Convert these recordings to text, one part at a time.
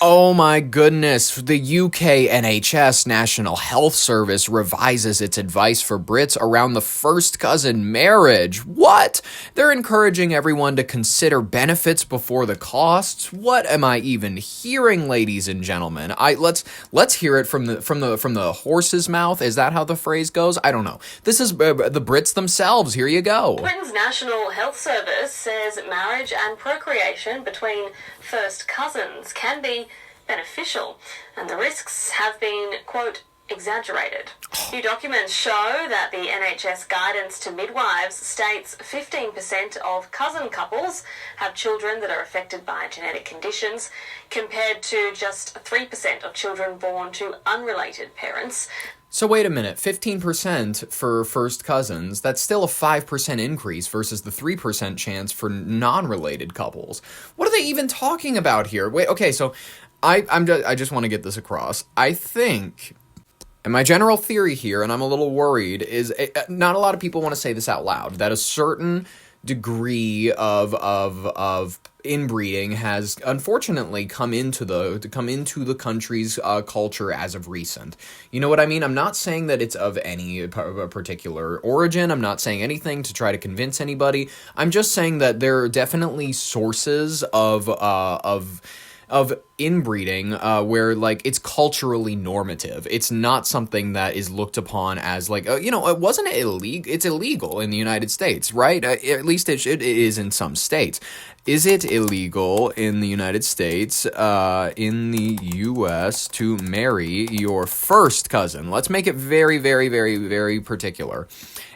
Oh my goodness, the UK NHS National Health Service revises its advice for Brits around the first cousin marriage. What? They're encouraging everyone to consider benefits before the costs. What am I even hearing, ladies and gentlemen? Let's hear it from the horse's mouth. Is that how the phrase goes? I don't know. This is the Brits themselves. Here you go. Britain's National Health Service says marriage and procreation between first cousins can be beneficial, and the risks have been, quote, exaggerated. New documents show that the NHS guidance to midwives states 15% of cousin couples have children that are affected by genetic conditions, compared to just 3% of children born to unrelated parents. So wait a minute, 15% for first cousins, that's still a 5% increase versus the 3% chance for non-related couples. What are they even talking about here? Wait, okay, so I just want to get this across. I think, and my general theory here, and I'm a little worried, is not a lot of people want to say this out loud, that a certain degree of inbreeding has unfortunately come into the country's culture as of recent. You know what I mean? I'm not saying that it's of any particular origin. I'm not saying anything to try to convince anybody. I'm just saying that there are definitely sources of inbreeding where like it's culturally normative. It's not something that is looked upon as like it wasn't illegal. It's illegal in the United States, right? At least it is in some states. Is it illegal in the United States, in the U.S., to marry your first cousin? Let's make it very, very, very, very particular.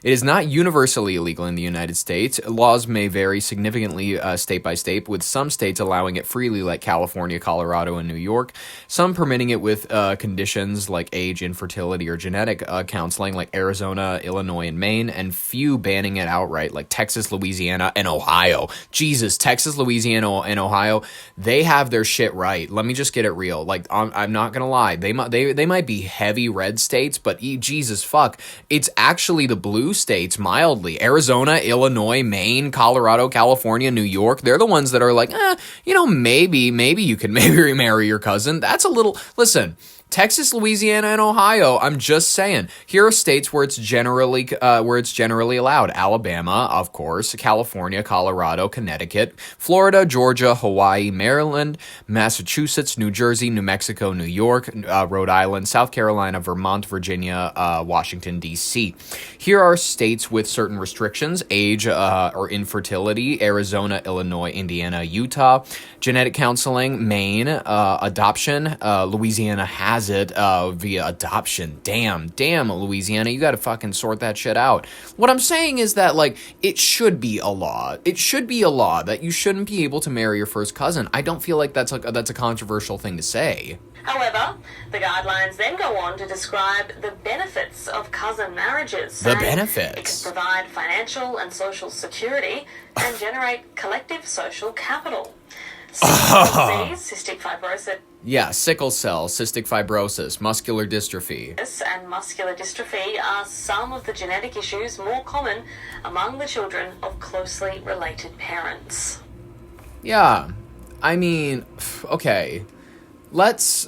It is not universally illegal in the United States. Laws may vary significantly state by state, with some states allowing it freely like California, Colorado, and New York, some permitting it with conditions like age, infertility, or genetic counseling like Arizona, Illinois, and Maine, and few banning it outright like Texas, Louisiana, and Ohio. Jesus, Texas, Louisiana, and Ohio, they have their shit right. Let me just get it real. Like, I'm not gonna lie. They might be heavy red states, but Jesus fuck, it's actually the blue states mildly. Arizona, Illinois, Maine, Colorado, California, New York, they're the ones that are like, maybe you can maybe marry your cousin. That's a little, listen, Texas, Louisiana, and Ohio, I'm just saying. Here are states where it's generally allowed. Alabama, of course, California, Colorado, Connecticut, Florida, Georgia, Hawaii, Maryland, Massachusetts, New Jersey, New Mexico, New York, Rhode Island, South Carolina, Vermont, Virginia, Washington, D.C. Here are states with certain restrictions: age or infertility, Arizona, Illinois, Indiana, Utah, genetic counseling, Maine, adoption, Louisiana has it via adoption. Damn, Louisiana, you gotta fucking sort that shit out. What I'm saying is that, like, it should be a law. It should be a law that you shouldn't be able to marry your first cousin. I don't feel like that's a controversial thing to say. However, the guidelines then go on to describe the benefits of cousin marriages. The benefits. It can provide financial and social security and generate collective social capital. Cystic fibrosis. Yeah, sickle cell, cystic fibrosis, muscular dystrophy. And muscular dystrophy are some of the genetic issues more common among the children of closely related parents. Yeah, I mean, okay. Let's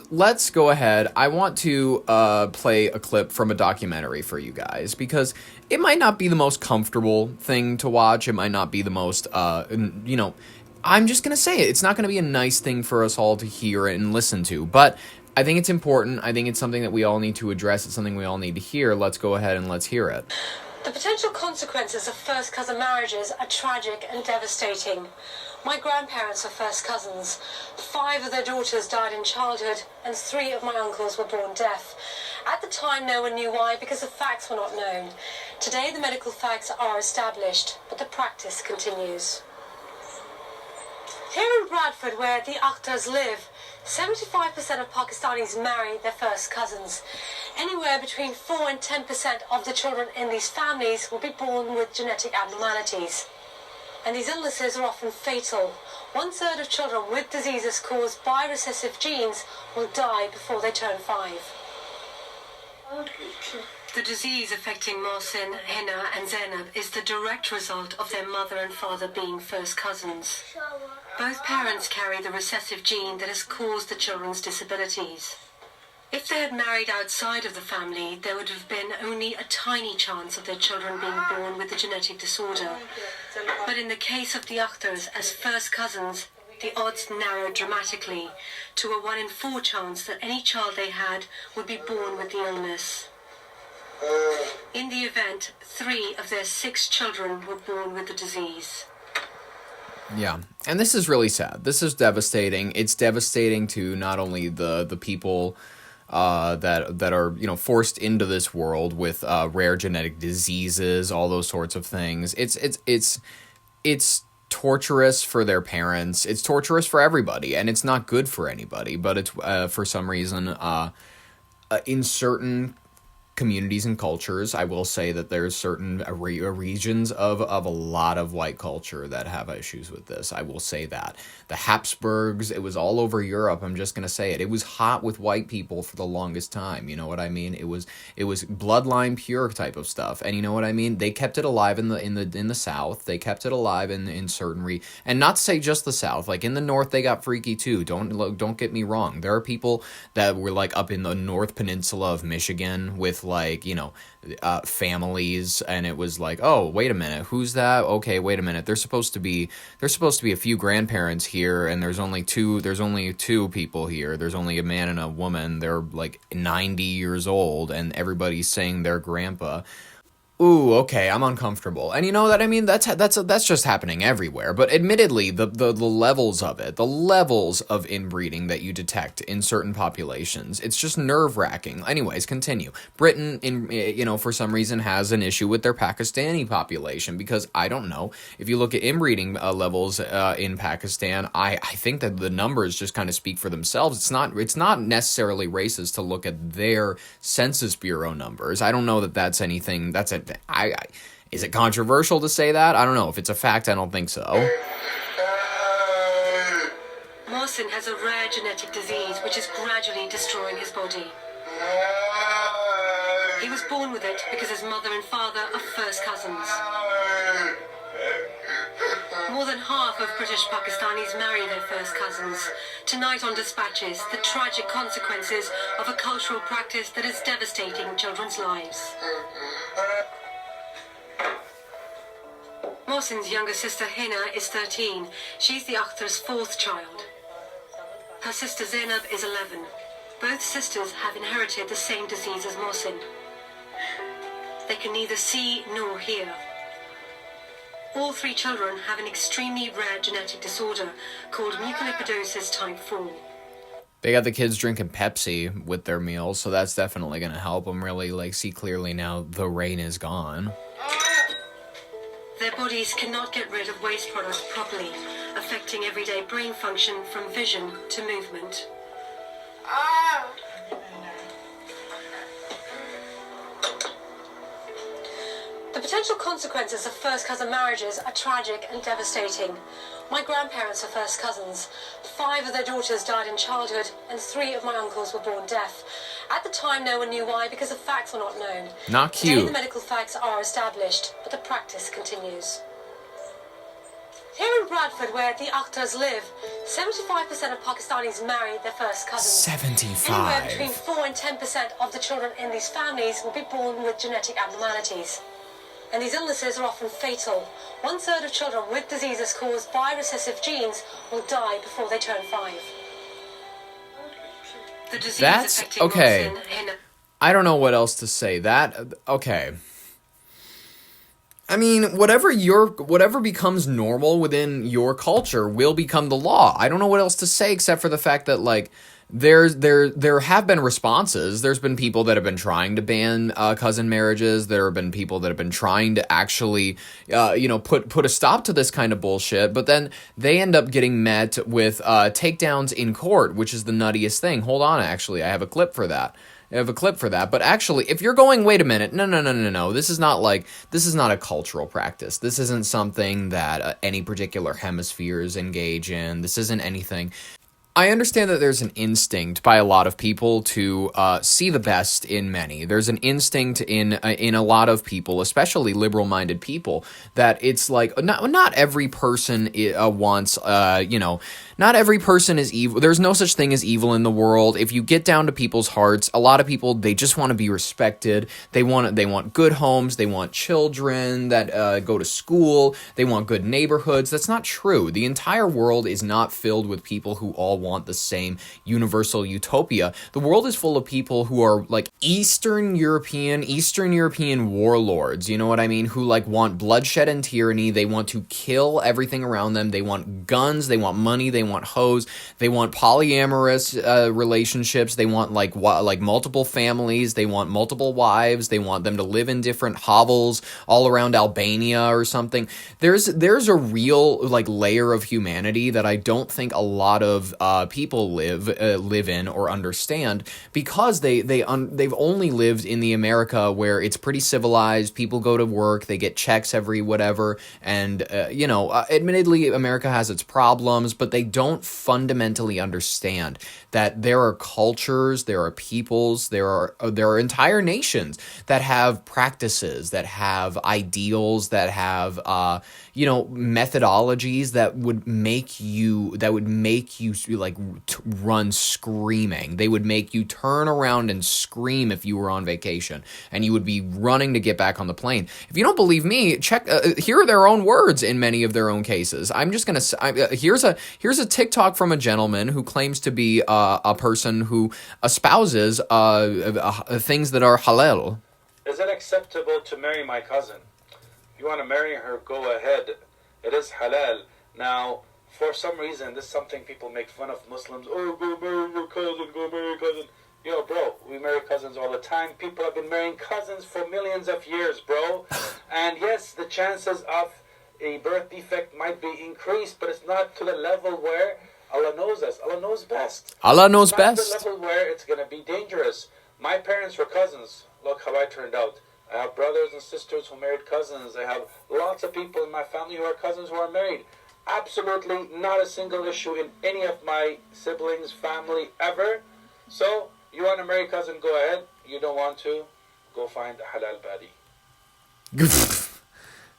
go ahead. I want to play a clip from a documentary for you guys, because it might not be the most comfortable thing to watch. It might not be the most, I'm just going to say it. It's not going to be a nice thing for us all to hear and listen to, but I think it's important. I think it's something that we all need to address. It's something we all need to hear. Let's go ahead and let's hear it. The potential consequences of first cousin marriages are tragic and devastating. My grandparents are first cousins. 5 of their daughters died in childhood, and 3 of my uncles were born deaf. At the time, no one knew why, because the facts were not known. Today, the medical facts are established, but the practice continues. Here in Bradford, where the Akhtars live, 75% of Pakistanis marry their first cousins. Anywhere between 4 and 10% of the children in these families will be born with genetic abnormalities. And these illnesses are often fatal. 1/3 of children with diseases caused by recessive genes will die before they turn 5. The disease affecting Mohsin, Hina and Zainab is the direct result of their mother and father being first cousins. Both parents carry the recessive gene that has caused the children's disabilities. If they had married outside of the family, there would have been only a tiny chance of their children being born with the genetic disorder. But in the case of the Akhtars as first cousins, the odds narrowed dramatically to a 1 in 4 chance that any child they had would be born with the illness. In the event, 3 of their 6 children were born with the disease. Yeah, and this is really sad. This is devastating. It's devastating to not only the people that are, you know, forced into this world with rare genetic diseases, all those sorts of things. It's torturous for their parents. It's torturous for everybody, and it's not good for anybody. But it's for some reason in certain communities and cultures, I will say that there's certain regions of a lot of white culture that have issues with this. I will say that. The Habsburgs, it was all over Europe. I'm just going to say it. It was hot with white people for the longest time. You know what I mean? It was bloodline pure type of stuff. And you know what I mean? They kept it alive in the South. They kept it alive in certain and not to say just the South. Like in the North, they got freaky too. Don't get me wrong. There are people that were like up in the North Peninsula of Michigan with like, you know, families, and it was like, oh, wait a minute, who's that? Okay, wait a minute, there's supposed to be a few grandparents here, and there's only two people here. There's only a man and a woman. They're like 90 years old, and everybody's saying their grandpa. Ooh, okay, I'm uncomfortable. And you know what I mean? That's just happening everywhere. But admittedly, the levels of it, the levels of inbreeding that you detect in certain populations, it's just nerve-wracking. Anyways, continue. Britain, for some reason, has an issue with their Pakistani population because, I don't know, if you look at inbreeding levels in Pakistan, I think that the numbers just kind of speak for themselves. It's not necessarily racist to look at their Census Bureau numbers. I don't know that that's anything. Is it controversial to say that? I don't know. If it's a fact, I don't think so. Mohsin has a rare genetic disease which is gradually destroying his body. He was born with it because his mother and father are first cousins. More than half of British Pakistanis marry their first cousins. Tonight on Dispatches, the tragic consequences of a cultural practice that is devastating children's lives. Mohsin's younger sister Hina is 13. She's the Akhtar's 4th child. Her sister Zainab is 11. Both sisters have inherited the same disease as Mohsin. They can neither see nor hear. All 3 children have an extremely rare genetic disorder called mucolipidosis type 4. They got the kids drinking Pepsi with their meals, so that's definitely going to help them really see clearly now the rain is gone. Their bodies cannot get rid of waste products properly, affecting everyday brain function from vision to movement. The potential consequences of first cousin marriages are tragic and devastating. My grandparents are first cousins. 5 of their daughters died in childhood, and 3 of my uncles were born deaf. At the time, no one knew why, because the facts were not known. Not cute. Today, the medical facts are established, but the practice continues. Here in Bradford, where the Akhtars live, 75% of Pakistanis marry their first cousins. 75. Anywhere between 4 and 10% of the children in these families will be born with genetic abnormalities. And these illnesses are often fatal. 1/3 of children with diseases caused by recessive genes will die before they turn 5. The disease That's affecting okay. Mohsin, I don't know what else to say. Okay. I mean, whatever becomes normal within your culture will become the law. I don't know what else to say except for the fact that, like, there have been responses. There's been people that have been trying to ban cousin marriages. There have been people that have been trying to actually, put a stop to this kind of bullshit. But then they end up getting met with takedowns in court, which is the nuttiest thing. Hold on, actually, I have a clip for that. But actually, if you're going, wait a minute, no, this is not a cultural practice. This isn't something that any particular hemispheres engage in. This isn't anything. I understand that there's an instinct by a lot of people to see the best in many. There's an instinct in a lot of people, especially liberal-minded people, that it's like not every person wants, not every person is evil. There's no such thing as evil in the world. If you get down to people's hearts, a lot of people, they just want to be respected. They want good homes. They want children that go to school. They want good neighborhoods. That's not true. The entire world is not filled with people who all want the same universal utopia. The world is full of people who are like Eastern European warlords, you know what I mean? Who like want bloodshed and tyranny. They want to kill everything around them. They want guns, they want money, they want hoes, they want polyamorous relationships, they want like multiple families, they want multiple wives, they want them to live in different hovels all around Albania or something. There's a real like layer of humanity that I don't think a lot of people live in or understand, because they've only lived in the America where it's pretty civilized. People go to work, they get checks every whatever, and admittedly America has its problems, but they don't fundamentally understand that there are cultures, there are peoples, there are entire nations that have practices, that have ideals, that have methodologies that would make you like run screaming. They would make you turn around and scream if you were on vacation, and you would be running to get back on the plane. If you don't believe me, check. Hear their own words in many of their own cases. I'm just gonna. Here's a TikTok from a gentleman who claims to be a person who espouses things that are halal. Is it acceptable to marry my cousin? You want to marry her, go ahead. It is halal. Now, for some reason, this is something people make fun of Muslims. Oh, go marry your cousin, go marry your cousin. Yo, bro, we marry cousins all the time. People have been marrying cousins for millions of years, bro. And yes, the chances of a birth defect might be increased, but it's not to the level where Allah knows us. Allah knows best. Allah knows it's best. Not to the level where it's going to be dangerous. My parents were cousins. Look how I turned out. I have brothers and sisters who married cousins. I have lots of people in my family who are cousins who are married. Absolutely not a single issue in any of my siblings' family ever. So, you want to marry cousin, go ahead. You don't want to, go find a halal baddie.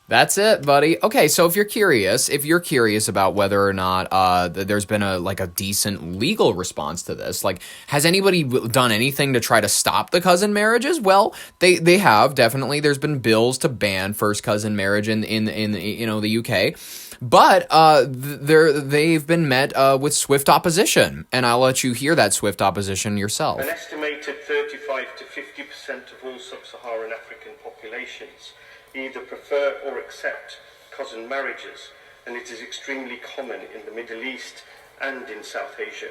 That's it, buddy. Okay, so if you're curious about whether or not there's been a decent legal response to this, like, has anybody done anything to try to stop the cousin marriages? Well, they have, definitely. There's been bills to ban first cousin marriage in the UK. But they've been met with swift opposition, and I'll let you hear that swift opposition yourself. An estimated 35 to 50% of all sub-Saharan African populations either prefer or accept cousin marriages, and it is extremely common in the Middle East and in South Asia.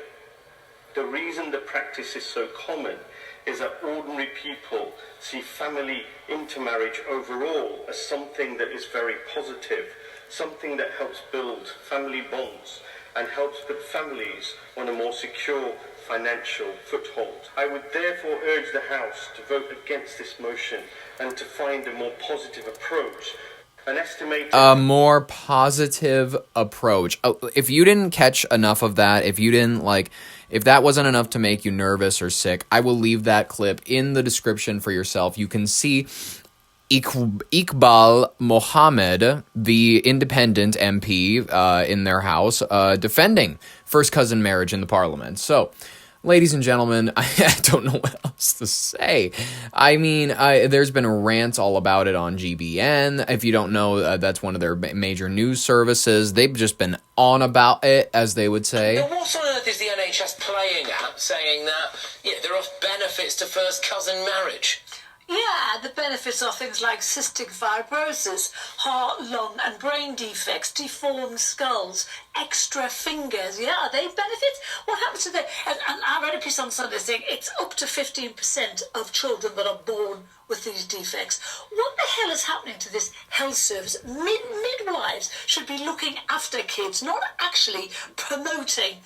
The reason the practice is so common is that ordinary people see family intermarriage overall as something that is very positive, something that helps build family bonds and helps put families on a more secure financial foothold. I would therefore urge the House to vote against this motion and to find a more positive approach. A more positive approach. If you didn't catch enough of that, if that wasn't enough to make you nervous or sick, I will leave that clip in the description for yourself. You can see Iqbal Mohammed, the independent MP in their house, defending first cousin marriage in the parliament. So, ladies and gentlemen, I don't know what else to say. I mean, there's been rants all about it on GBN. If you don't know, that's one of their major news services. They've just been on about it, as they would say. Now, what on earth is the NHS playing at, saying that there are benefits to first cousin marriage? Yeah, the benefits are things like cystic fibrosis, heart, lung and brain defects, deformed skulls, extra fingers. Yeah, are they benefits? What happens happens to the, and I read a piece on Sunday saying it's up to 15% of children that are born with these defects. What the hell is happening to this health service? Midwives should be looking after kids, not actually promoting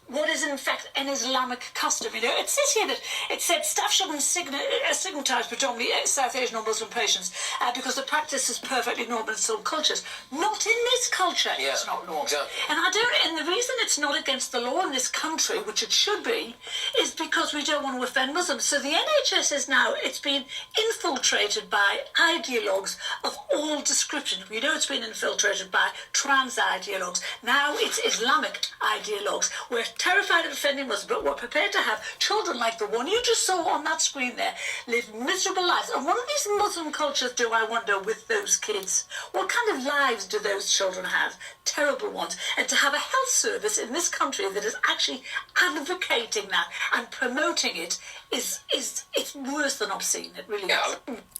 what is in fact an Islamic custom. You know, it says here that it said staff shouldn't stigmatise predominantly South Asian or Muslim patients because the practice is perfectly normal in some cultures. Not in this culture. Yeah, it's not normal. exactly. And the reason it's not against the law in this country, which it should be, is because we don't want to offend Muslims. So the NHS is now, it's been infiltrated by ideologues of all description. We know it's been infiltrated by trans ideologues. Now it's Islamic ideologues. We're terrified of offending Muslims, but we're prepared to have children like the one you just saw on that screen there live miserable lives. And what do these Muslim cultures do, I wonder, with those kids? What kind of lives do those children have? Terrible ones. And to have a health service in this country that is actually advocating that and promoting it it's worse than obscene. It really is.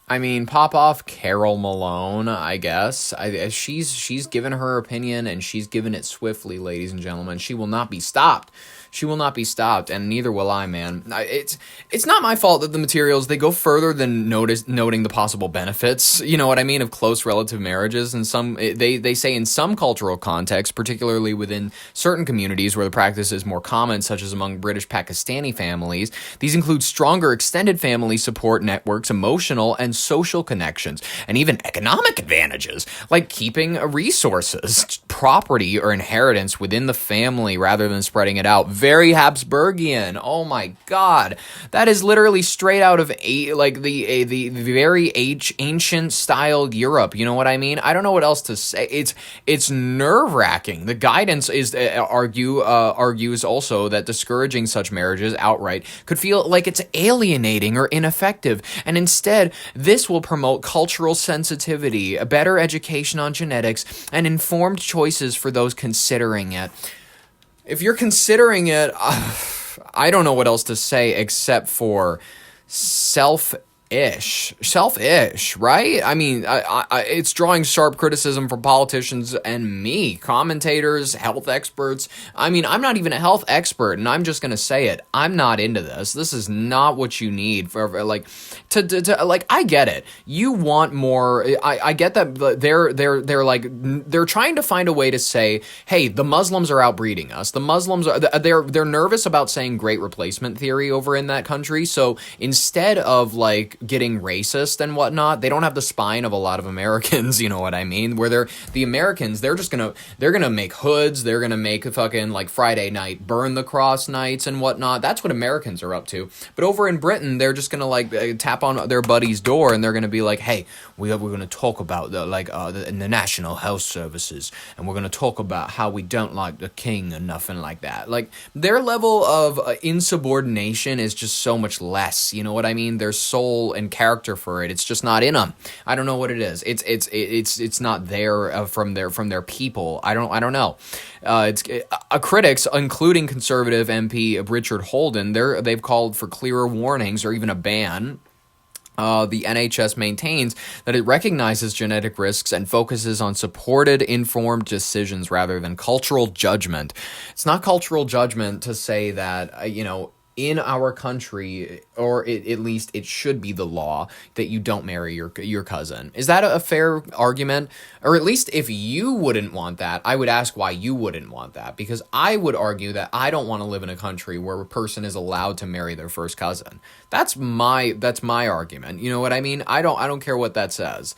I mean, pop off Carol Malone, I guess. She's given her opinion, and she's given it swiftly, ladies and gentlemen. She will not be stopped. She will not be stopped, and neither will I, man. It's not my fault that the materials, they go further than noting the possible benefits, you know what I mean, of close relative marriages. And they say in some cultural contexts, particularly within certain communities where the practice is more common, such as among British Pakistani families, these include stronger extended family support networks, emotional and social connections, and even economic advantages, like keeping resources, property, or inheritance within the family rather than spreading it out. Very Habsburgian. Oh my God, that is literally straight out of the very ancient style Europe. You know what I mean? I don't know what else to say. It's nerve wracking. The guidance is argues also that discouraging such marriages outright could feel like it's alienating or ineffective, and instead this will promote cultural sensitivity, a better education on genetics, and informed choices for those considering it. If you're considering it, I don't know what else to say except for selfish, right? I mean, it's drawing sharp criticism from politicians and me, commentators, health experts. I mean, I'm not even a health expert, and I'm just going to say it. I'm not into this. This is not what you need for I get it. You want more. I get that they're trying to find a way to say, hey, the Muslims are outbreeding us. The Muslims they're nervous about saying great replacement theory over in that country. So instead of getting racist and whatnot, they don't have the spine of a lot of Americans, you know what I mean? Where the Americans, they're gonna make hoods, they're gonna make a fucking Friday night burn the cross nights and whatnot. That's what Americans are up to. But over in Britain, they're just gonna tap on their buddy's door and they're gonna be like, hey, we're gonna talk about the national health services, and we're gonna talk about how we don't like the king and nothing like that. Their level of insubordination is just so much less, you know what I mean? Their soul and character for it's just not in them. I don't know what it is. It's not there from their people. I don't know. Critics, including conservative MP Richard Holden, they've called for clearer warnings or even a ban. The NHS maintains that it recognizes genetic risks and focuses on supported, informed decisions rather than cultural judgment. It's not cultural judgment to say that, in our country, or at least it should be the law, that you don't marry your cousin. Is that a fair argument? Or at least if you wouldn't want that, I would ask why you wouldn't want that. Because I would argue that I don't want to live in a country where a person is allowed to marry their first cousin. That's my argument. You know what I mean? I don't care what that says.